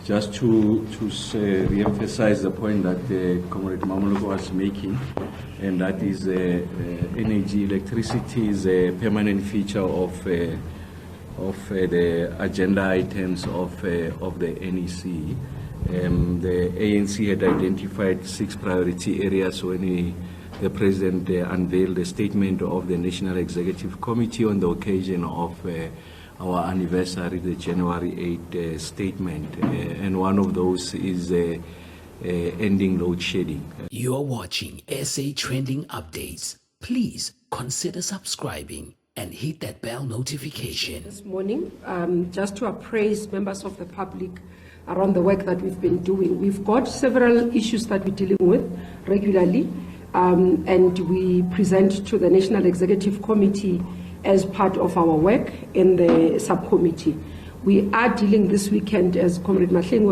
just to re-emphasize the point that Comrade Mamoloko was making, and that is energy, electricity is a permanent feature of the agenda items of the NEC. The ANC had identified 6 priority areas when the President unveiled the statement of the National Executive Committee on the occasion of our anniversary, the January 8 statement. And one of those is ending load shedding. You are watching SA Trending Updates. Please consider subscribing and hit that bell notification. This morning, just to appraise members of the public around the work that we've been doing. We've got several issues that we're dealing with regularly, and we present to the National Executive Committee as part of our work in the subcommittee. We are dealing this weekend, as Comrade Mahlengu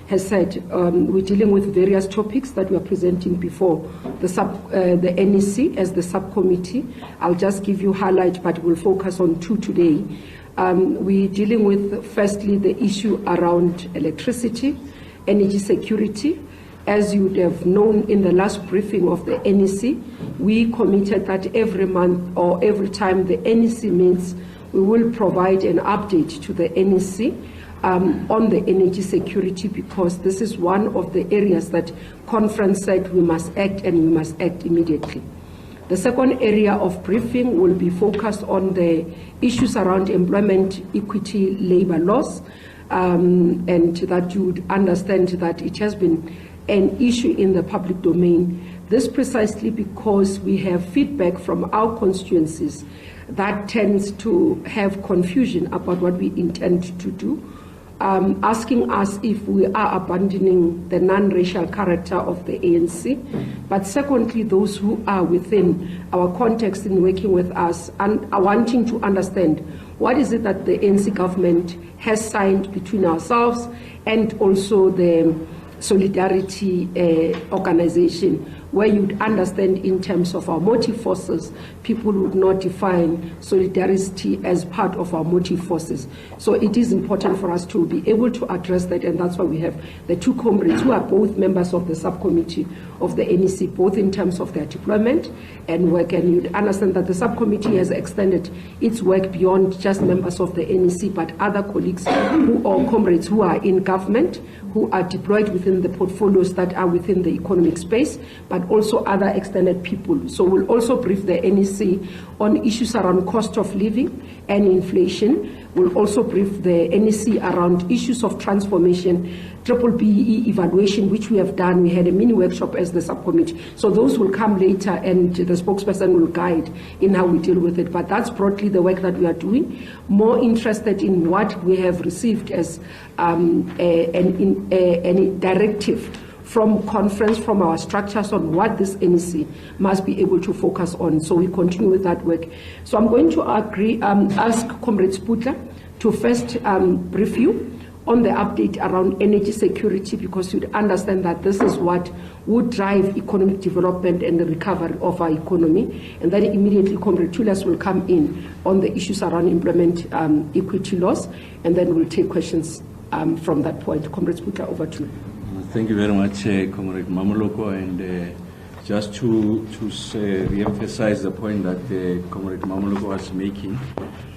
has said, we're dealing with various topics that we are presenting before the NEC as the subcommittee. I'll just give you highlights, but we'll focus on 2 today. We're dealing with, firstly, the issue around electricity, energy security. As you would have known in the last briefing of the NEC, we committed that every month or every time the NEC meets, we will provide an update to the NEC on the energy security, because this is one of the areas that conference said we must act, and we must act immediately. The second area of briefing will be focused on the issues around employment equity labor laws, and that you would understand that it has been an issue in the public domain. This precisely because we have feedback from our constituencies that tends to have confusion about what we intend to do, asking us if we are abandoning the non-racial character of the ANC, but secondly, those who are within our context in working with us and are wanting to understand what is it that the ANC government has signed between ourselves and also the Solidarity organization, where you'd understand in terms of our motive forces, people would not define solidarity as part of our motive forces. So it is important for us to be able to address that, and that's why we have the 2 comrades who are both members of the subcommittee of the NEC, both in terms of their deployment and work. And you'd understand that the subcommittee has extended its work beyond just members of the NEC, but other colleagues or comrades who are in government, who are deployed within the portfolios that are within the economic space, but also other extended people. So we'll also brief the NEC on issues around cost of living and inflation. We'll also brief the NEC around issues of transformation, BBBE evaluation, which we have done. We had a mini workshop as the subcommittee. So those will come later, and the spokesperson will guide in how we deal with it. But that's broadly the work that we are doing. More interested in what we have received as any directive from conference, from our structures on what this NEC must be able to focus on. So we continue with that work. So I'm going to ask Comrade Sputla to first brief you on the update around energy security, because you'd understand that this is what would drive economic development and the recovery of our economy. And then immediately Comrade Julius will come in on the issues around employment equity laws, and then we'll take questions from that point. Comrade Sputla, over to you. Thank you very much, Comrade Mamoloko, and just to re-emphasize the point that Comrade Mamoloko was making,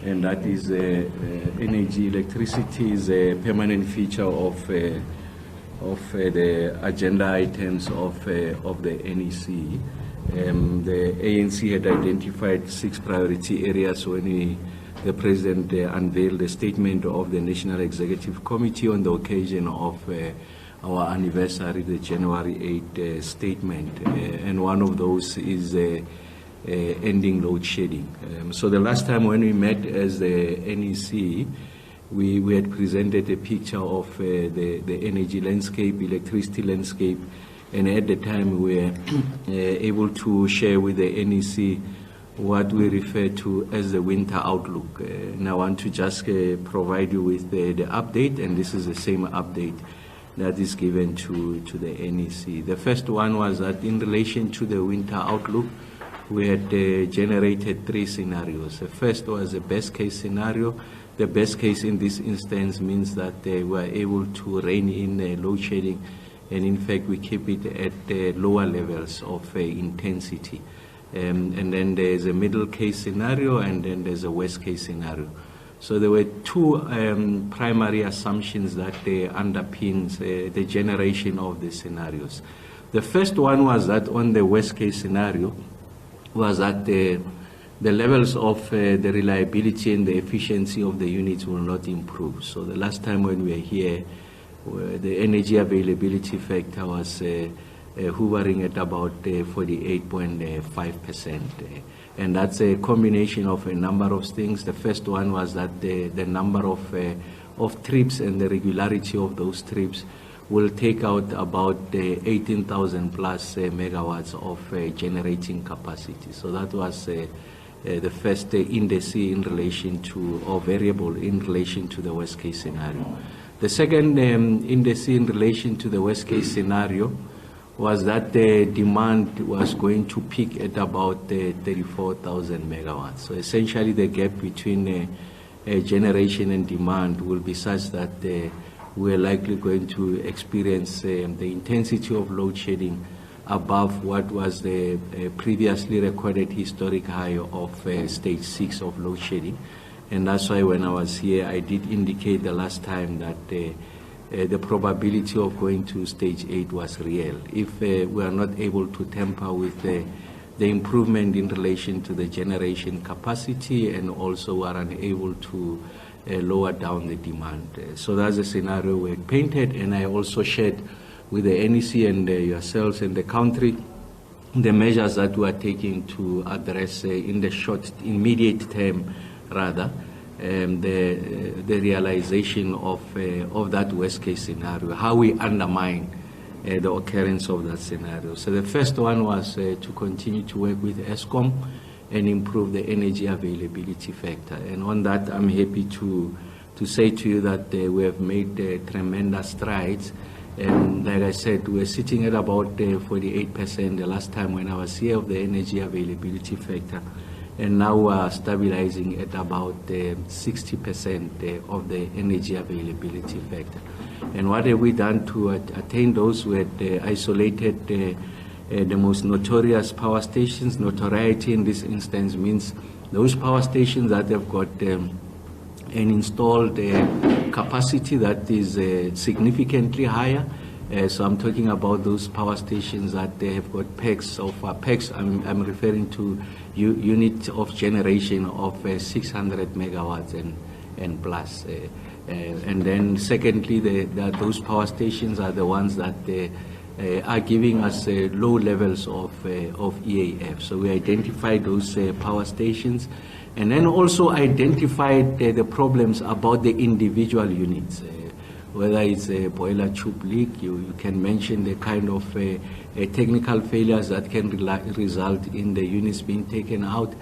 and that is energy, electricity is a permanent feature of the agenda items of the NEC. The ANC had identified 6 priority areas when the President unveiled the statement of the National Executive Committee on the occasion of our anniversary, the January 8 statement, and one of those is ending load shedding. So the last time when we met as the NEC, we had presented a picture of the energy landscape, electricity landscape, and at the time we were able to share with the NEC what we refer to as the winter outlook. And I want to just provide you with the update, and this is the same update that is given to the NEC. The first one was that in relation to the winter outlook, we had generated 3 scenarios. The first was a best case scenario, the best case in this instance means that we are able to rein in load shedding, and in fact we keep it at lower levels of intensity. And then there's a middle case scenario, and then there's a worst case scenario. So there were two primary assumptions that underpins the generation of the scenarios. The first one was that on the worst case scenario was that the levels of the reliability and the efficiency of the units will not improve. So the last time when we were here, the energy availability factor was hovering at about 48.5%. And that's a combination of a number of things. The first one was that the number of trips and the regularity of those trips will take out about 18,000 plus megawatts of generating capacity. So that was the first index in relation to, or variable in relation to the worst case scenario. The second index in relation to the worst case scenario was that the demand was going to peak at about 34,000 megawatts. So essentially the gap between generation and demand will be such that we're likely going to experience the intensity of load shedding above what was the previously recorded historic high of stage 6 of load shedding. And that's why when I was here, I did indicate the last time that the probability of going to stage 8 was real. If we are not able to tamper with the improvement in relation to the generation capacity, and also are unable to lower down the demand. So that's a scenario we painted, and I also shared with the NEC and yourselves and the country the measures that we are taking to address in the short, immediate term rather, the realization of that worst case scenario, how we undermine the occurrence of that scenario. So the first one was to continue to work with ESCOM and improve the energy availability factor. And on that, I'm happy to say to you that we have made tremendous strides. And like I said, we're sitting at about 48% the last time when I was here of the energy availability factor. And now we are stabilizing at about 60% of the energy availability factor. And what have we done to attain those? We had isolated the most notorious power stations. Notoriety in this instance means those power stations that have got an installed capacity that is significantly higher. So I'm talking about those power stations that they have got peaks of peaks. I'm referring to unit of generation of 600 megawatts and plus. And then secondly, those power stations are the ones that are giving us low levels of EAF. So we identified those power stations, and then also identified the problems about the individual units. Whether it's a boiler tube leak, you can mention the kind of technical failures that can result in the units being taken out.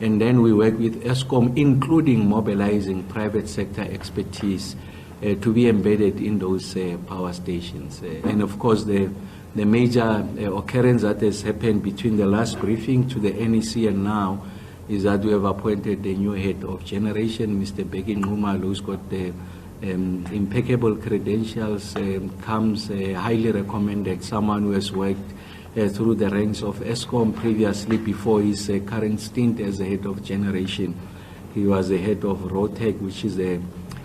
And then we work with ESCOM, including mobilizing private sector expertise to be embedded in those power stations. And of course, the major occurrence that has happened between the last briefing to the NEC and now is that we have appointed the new head of generation, Mr. Begin Numa, who's got the impeccable credentials, comes highly recommended, someone who has worked through the ranks of ESCOM previously before his current stint as the head of generation. He was the head of ROTEC, which is the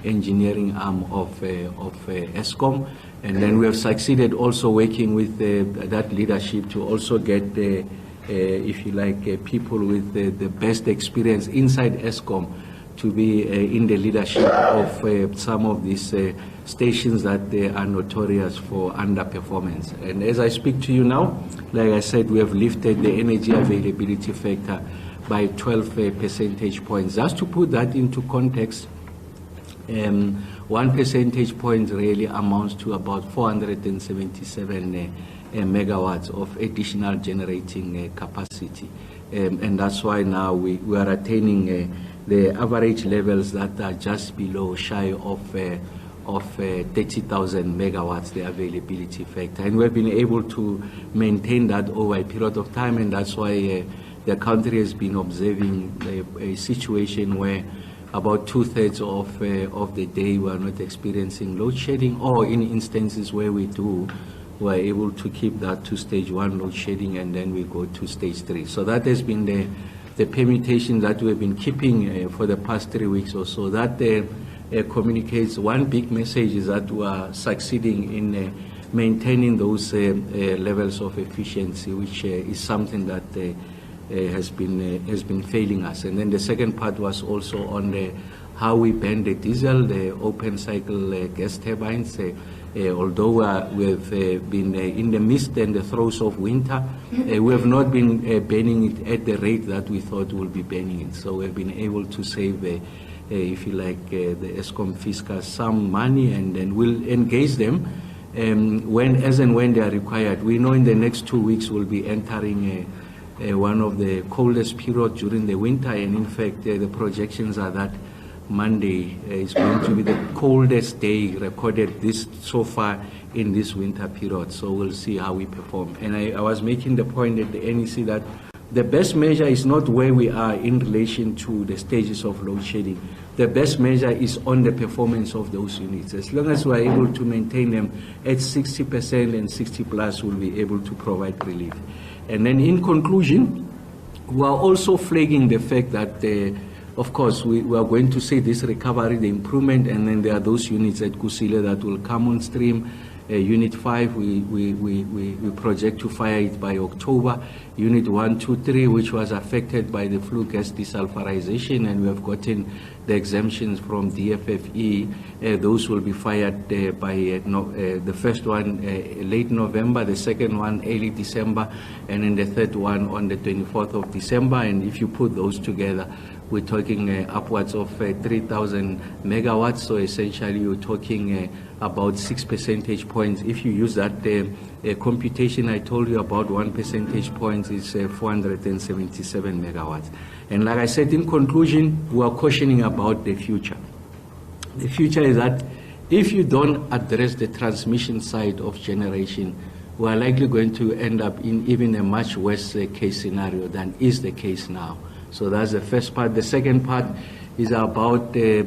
engineering arm of ESCOM. And then we have succeeded also working with that leadership to also get, if you like, people with the best experience inside ESCOM to be in the leadership of some of these stations that they are notorious for underperformance. And as I speak to you now, like I said, we have lifted the energy availability factor by 12 percentage points. Just to put that into context, 1 percentage point really amounts to about 477 megawatts of additional generating capacity. And that's why now we are attaining the average levels that are just below, shy of 30,000 megawatts, the availability factor. And we've been able to maintain that over a period of time, and that's why the country has been observing a situation where about 2/3 of the day we are not experiencing load shedding, or in instances where we do, we are able to keep that to stage 1 load shedding, and then we go to stage 3. So that has been the permutation that we've been keeping for the past 3 weeks or so. That communicates one big message, is that we are succeeding in maintaining those levels of efficiency, which is something that has been failing us. And then the second part was also on how we burn the diesel, the open cycle gas turbines. Although we've been in the midst and the throes of winter, we have not been burning it at the rate that we thought we'll be burning it. So we've been able to save, if you like, the ESCOM fiscal some money, and then we'll engage them as and when they are required. We know in the next 2 weeks we'll be entering one of the coldest periods during the winter, and in fact the projections are that Monday is going to be the coldest day recorded so far in this winter period. So we'll see how we perform. And I was making the point at the NEC that the best measure is not where we are in relation to the stages of load shedding. The best measure is on the performance of those units. As long as we are able to maintain them at 60% and 60+, we'll be able to provide relief. And then in conclusion, we are also flagging the fact that of course, we are going to see this recovery, the improvement, and then there are those units at Kusile that will come on stream. Unit 5, we project to fire it by October. Unit 1, 2, 3, which was affected by the flue gas desulfurization, and we have gotten the exemptions from DFFE. Those will be fired by the first one late November, the second one early December, and then the third one on the 24th of December. And if you put those together, we're talking upwards of 3,000 megawatts. So essentially, you're talking about 6 percentage points. If you use that computation I told you about, 1 percentage point is 477 megawatts. And like I said, in conclusion, we are cautioning about the future. The future is that if you don't address the transmission side of generation, we are likely going to end up in even a much worse case scenario than is the case now. So that's the first part. The second part is about the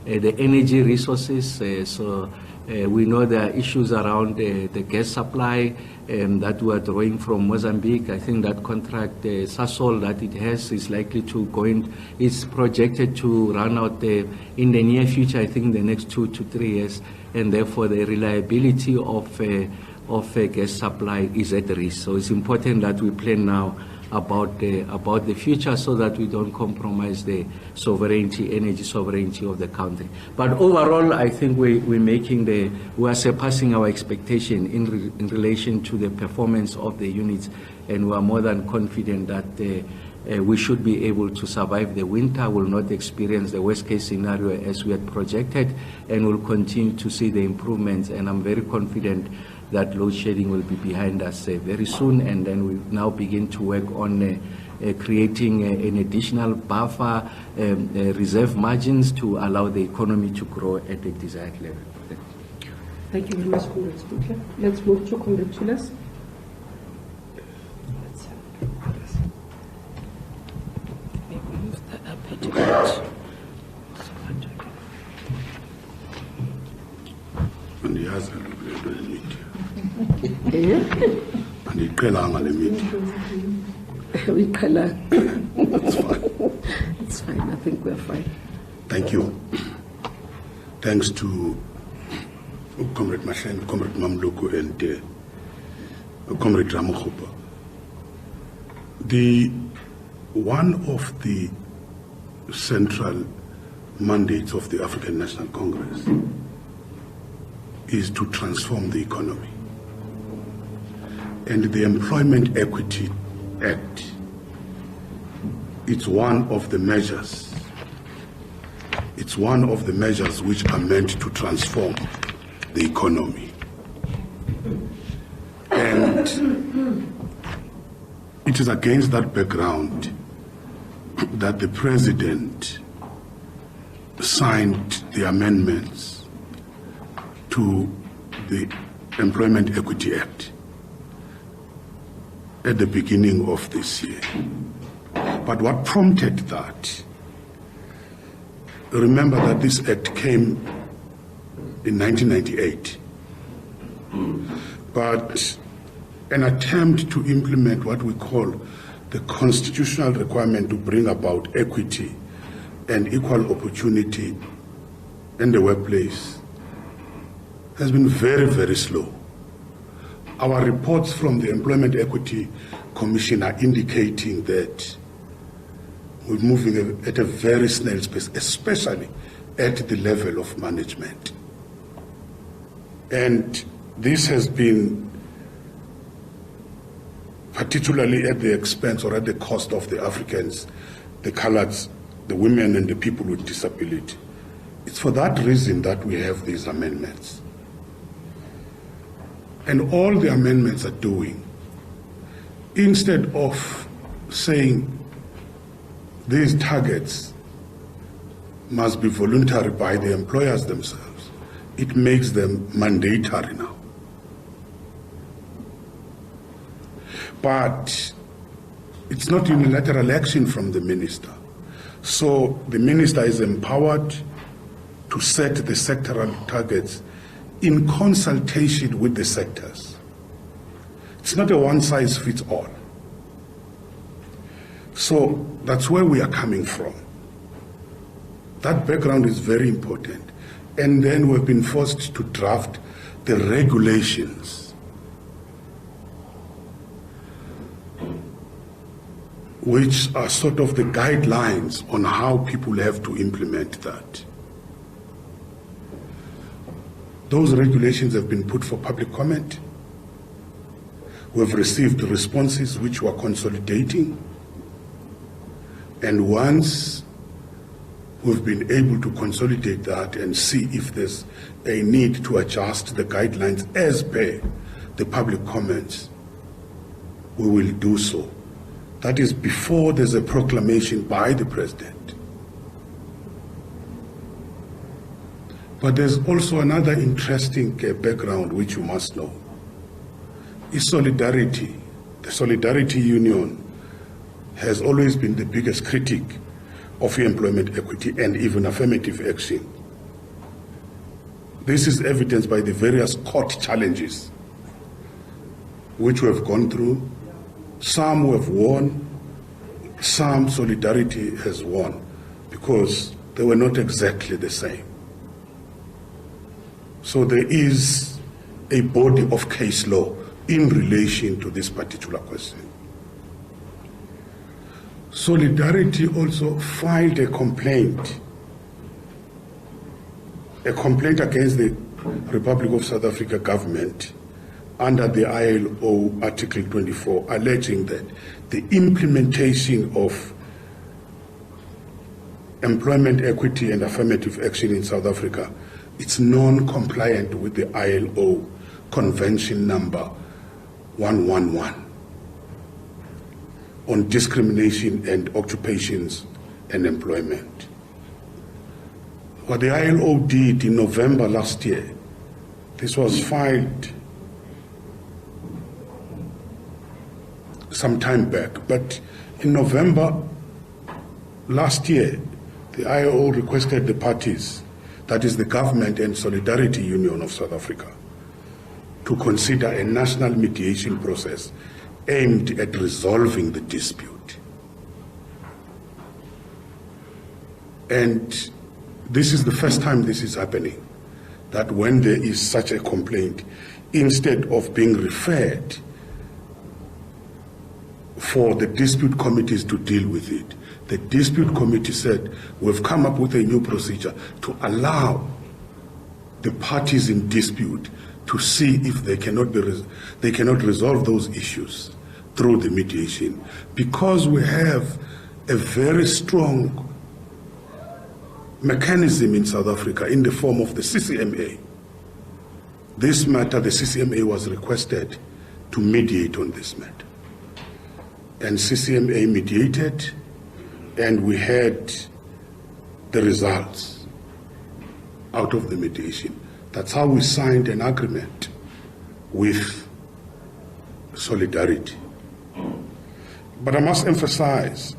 energy resources. We know there are issues around the gas supply that we are drawing from Mozambique. I think that contract, Sasol, that it has is likely to go in, it's projected to run out in the near future, I think the next 2 to 3 years, and therefore the reliability of gas supply is at risk. So it's important that we plan now about the future, so that we don't compromise the sovereignty, energy sovereignty of the country. But overall, I think we are surpassing our expectation in relation to the performance of the units, and we are more than confident that we should be able to survive the winter, will not experience the worst case scenario as we had projected, and will continue to see the improvements. And I'm very confident that load shedding will be behind us very soon, and then we now begin to work on creating an additional buffer, reserve margins to allow the economy to grow at the desired level. Thank you very much, Comrade Speaker. Let's move to Comrade Tulas. It's fine. It's fine. I think we're fine. Thank you. Thanks to Comrade Mashen, Comrade Mamluku, and Comrade Ramokhopa. One of the central mandates of the African National Congress is to transform the economy. And the Employment Equity Act, it's one of the measures. It's one of the measures which are meant to transform the economy. And it is against that background that the President signed the amendments to the Employment Equity Act at the beginning of this year. But what prompted that remember that this act came in 1998, but an attempt to implement what we call the constitutional requirement to bring about equity and equal opportunity in the workplace has been very, very slow. Our reports from the Employment Equity Commission are indicating that we're moving at a very snail's pace, especially at the level of management. And this has been particularly at the expense or at the cost of the Africans, the coloureds, the women and the people with disability. It's for that reason that we have these amendments. And all the amendments are doing, instead of saying these targets must be voluntary by the employers themselves, it makes them mandatory now. But it's not unilateral action from the minister. So the minister is empowered to set the sectoral targets in consultation with the sectors. It's not a one-size-fits-all. So that's where we are coming from. That background is very important. And then we've been forced to draft the regulations which are sort of the guidelines on how people have to implement that. Those regulations have been put for public comment. We've received responses which we're consolidating. And once we've been able to consolidate that and see if there's a need to adjust the guidelines as per the public comments, we will do so. That is before there's a proclamation by the president. But there's also another interesting background which you must know. Is solidarity. The Solidarity Union has always been the biggest critic of employment equity and even affirmative action. This is evidenced by the various court challenges which we have gone through. Some we have won, some Solidarity has won because they were not exactly the same. So there is a body of case law in relation to this particular question. Solidarity also filed a complaint against the Republic of South Africa government under the ILO Article 24, alleging that the implementation of employment equity and affirmative action in South Africa, it's non-compliant with the ILO Convention number 111 on discrimination and occupations and employment. What the ILO did in November last year, this was filed some time back, but in November last year, the ILO requested the parties, that is the government and Solidarity Union of South Africa, to consider a national mediation process aimed at resolving the dispute. And this is the first time this is happening, that when there is such a complaint, instead of being referred for the dispute committees to deal with it, the dispute committee said, we've come up with a new procedure to allow the parties in dispute to see if they cannot resolve those issues through the mediation, because we have a very strong mechanism in South Africa in the form of the CCMA. This matter, the CCMA was requested to mediate on this matter. And CCMA mediated, and we had the results out of the mediation. That's how we signed an agreement with Solidarity. But I must emphasize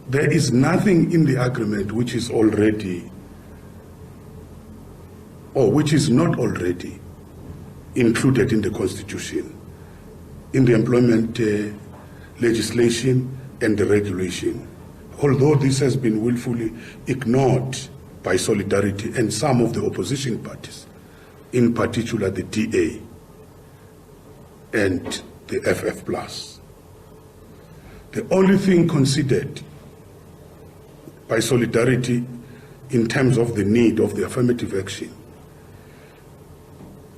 there is nothing in the agreement which is already, or which is not already included in the Constitution, in the employment legislation and the regulation. Although this has been willfully ignored by Solidarity and some of the opposition parties, in particular the DA and the FF+. The only thing considered by Solidarity in terms of the need of the affirmative action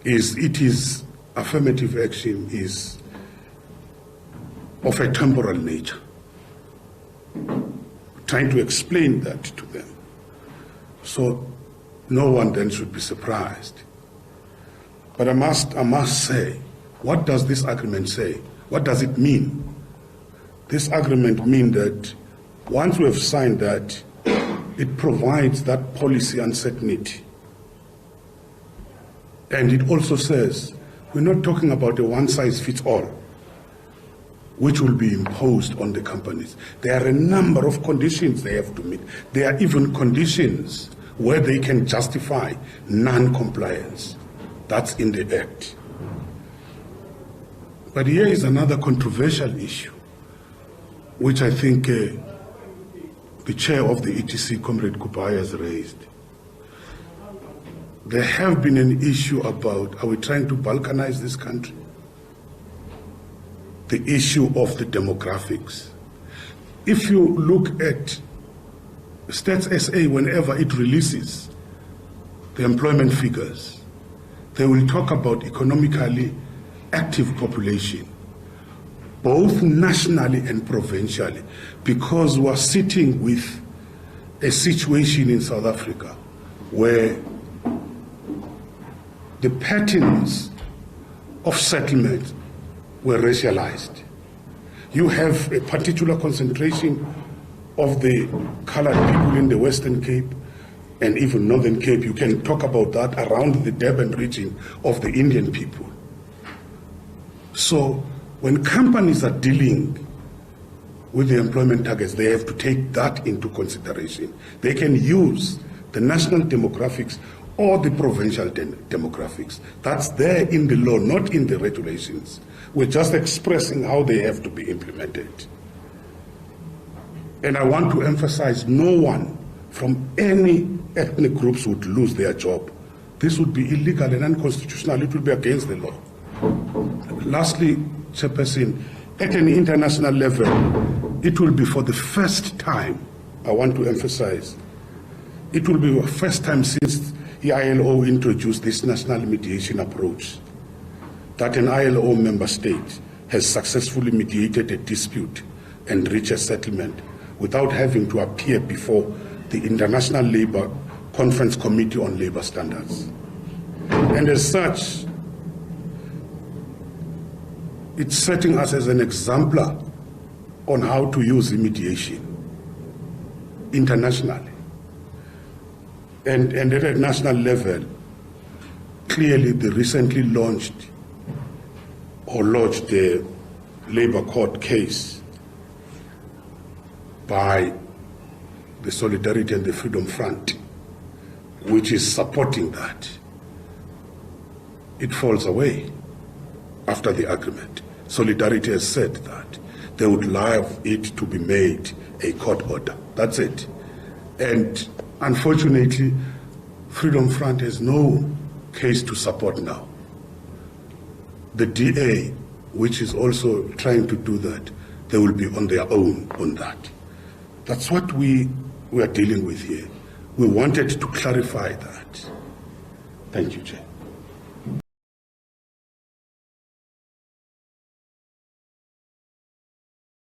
is affirmative action is of a temporal nature. Trying to explain that to them. So no one then should be surprised. But I must say, what does this agreement say? What does it mean? This agreement means that once we have signed that, it provides that policy uncertainty. And it also says, we're not talking about a one-size-fits-all, which will be imposed on the companies. There are a number of conditions they have to meet. There are even conditions where they can justify non-compliance. That's in the Act. But here is another controversial issue, which I think the chair of the ETC, Comrade Kupai, has raised. There have been an issue about, are we trying to balkanize this country? The issue of the demographics. If you look at Stats SA, whenever it releases the employment figures, they will talk about economically active population, both nationally and provincially, because we're sitting with a situation in South Africa where the patterns of settlement were racialized. You have a particular concentration of the colored people in the Western Cape and even Northern Cape. You can talk about that around the Durban region of the Indian people. So when companies are dealing with the employment targets, they have to take that into consideration. They can use the national demographics or the provincial demographics. That's there in the law, not in the regulations. We're just expressing how they have to be implemented. And I want to emphasize, no one from any ethnic groups would lose their job. This would be illegal and unconstitutional. It would be against the law. Lastly, Chairperson, at an international level, it will be for the first time, I want to emphasize, it will be the first time since the ILO introduced this national mediation approach that an ILO member state has successfully mediated a dispute and reached a settlement without having to appear before the International Labour Conference Committee on Labour Standards. And as such, it's setting us as an exemplar on how to use mediation internationally. And at a national level, clearly the recently launched or lodged the Labour Court case by the Solidarity and the Freedom Front, which is supporting that, it falls away after the agreement. Solidarity has said that they would like it to be made a court order. That's it. And unfortunately, Freedom Front has no case to support now. The DA, which is also trying to do that, they will be on their own on that. That's what we are dealing with here. We wanted to clarify that. Thank you, Chair.